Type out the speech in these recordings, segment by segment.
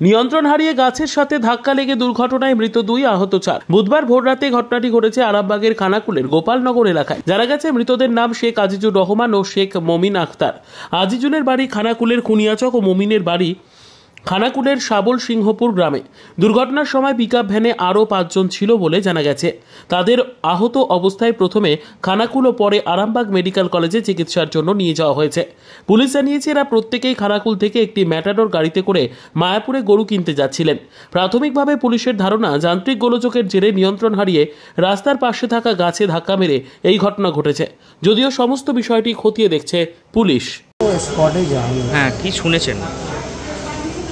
নিয়ন্ত্রণ হারিয়ে গাছের সাথে ধাক্কা লেগে দুর্ঘটনায় মৃত 2, আহত 4। বুধবার ভোররাতে ঘটনাটি ঘটেছে আরামবাগের খানাকুলের গোপালনগর এলাকায়। জানা গেছে মৃতদের নাম শেখ আজিজুর রহমান ও শেখ মমিন আক্তার। আজিজুলের বাড়ি খানাকুলের খুনিয়াচক ও মমিনের বাড়ি খানাকুলের সাবল সিংহপুর গ্রামে। দুর্ঘটনার সময় পিকআপ ভ্যানে আরও 5 জন ছিল বলে জানা গেছে। তাদের আহত অবস্থায় প্রথমে খানাকুল ও পরে আরামবাগ মেডিকেল কলেজে চিকিৎসার জন্য নিয়ে যাওয়া হয়েছে। পুলিশ জানিয়েছে এরা প্রত্যেকেই খানাকুল থেকে একটি ম্যাটাডোর গাড়িতে করে মায়াপুরে গরু কিনতে যাচ্ছিলেন। প্রাথমিকভাবে পুলিশের ধারণা যান্ত্রিক গোলযোগের জেরে নিয়ন্ত্রণ হারিয়ে রাস্তার পাশে থাকা গাছে ধাক্কা মেরে এই ঘটনা ঘটেছে। যদিও সমস্ত বিষয়টি খতিয়ে দেখছে পুলিশ। হ্যাঁ, কি শুনেছেন?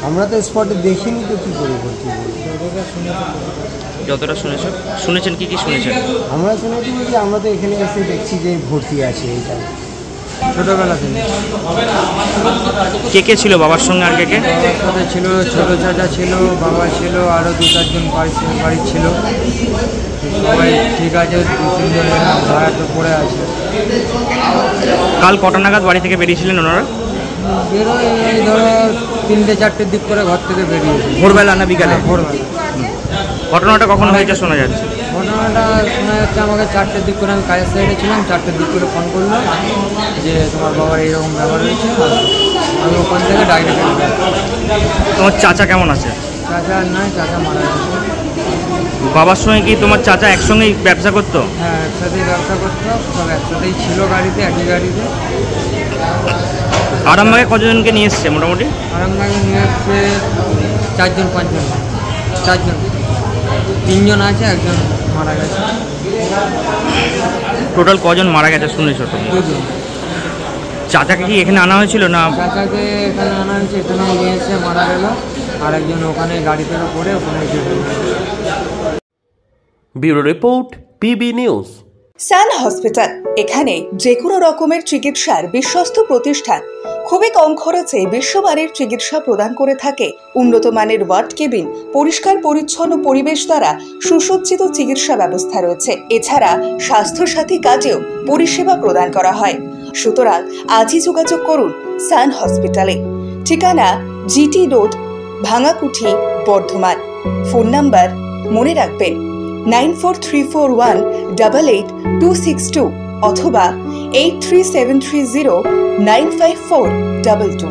আমরা তো স্পটে দেখিনি, তো কি করে বলছি। যতটা শুনেছেন কি শুনেছেন? আমরা শুনেছি যে আমরা তো এখানে এসে দেখছি যে ভর্তি আছে এইটা ছোটোবেলা থেকে। কে ছিল বাবার সঙ্গে? আর কে সাথে ছিল? ছোটো চাচা ছিল, বাবা ছিল, আরও 2-4 জন বাড়ির ছিল। সবাই ঠিক আছে, 2-3 জন ভাড়া তো পড়ে আছে। কাল কটা নাগাদ বাড়ি থেকে বেরিয়েছিলেন ওনারা? বেরোয় এই ধরো 3-4টের দিক করে ঘর থেকে বেরিয়েছে। ভোরবেলা না বিকালে? ভোরবেলা। ঘটনাটা কখন হয়েছে শোনা যাচ্ছে? ঘটনাটা শোনা যাচ্ছে আমাকে 4টের দিক করে, আমি কাজের সাইডে ছিলাম, 4টের দিক করে ফোন করলো যে তোমার বাবার এইরকম ব্যাপার হয়েছে। আমি ওখান থেকে ডাইরেক্ট। তোমার চাচা কেমন আছে? চাচা নাই, চাচা মারা গেছে। বাবার সঙ্গে কি তোমার চাচা একসঙ্গেই ব্যবসা করতো? হ্যাঁ, একসাথেই ব্যবসা করতো, সব একসাথেই ছিল গাড়িতে, একই গাড়িতে। আরামবাগে কতজনকে নিয়ে এসছে মোটামুটি? আরামবাগে নিয়ে এসছে 4 জন 5 জন, 4 জন, 3 জন আছে, একজন মারা গেছে। টোটাল কজন মারা গেছে শুনেছো তুমি? 2 জন। চাচাকে কি এখানে আনা হয়েছিল না? চাচাকে এখানে আনা হয়েছে, এখানে নিয়ে এসে মারা গেল। আর একজন ওখানে গাড়িতে পড়ে ওখানে চলে গেল। Bureau report, PB news. Sun hospital, এখানে যে কোনো রকমের চিকিৎসার বিশ্বস্ত প্রতিষ্ঠান। খুবই কম খরচে বিশ্বমানের চিকিৎসা প্রদান করে থাকে। উন্নত মানের ওয়ার্ড কেবিন, পরিষ্কার পরিচ্ছন্ন পরিবেশ দ্বারা সুসজ্জিত চিকিৎসা ব্যবস্থা রয়েছে। এছাড়া স্বাস্থ্যসাথী কাজেও পরিষেবা প্রদান করা হয়। সুতরাং আজই যোগাযোগ করুন সান হসপিটালে। ঠিকানা GT road, Bhangakuthi, Bardhaman. Phone number মনে রাখবেন 9434188262 অথবা 83730954222।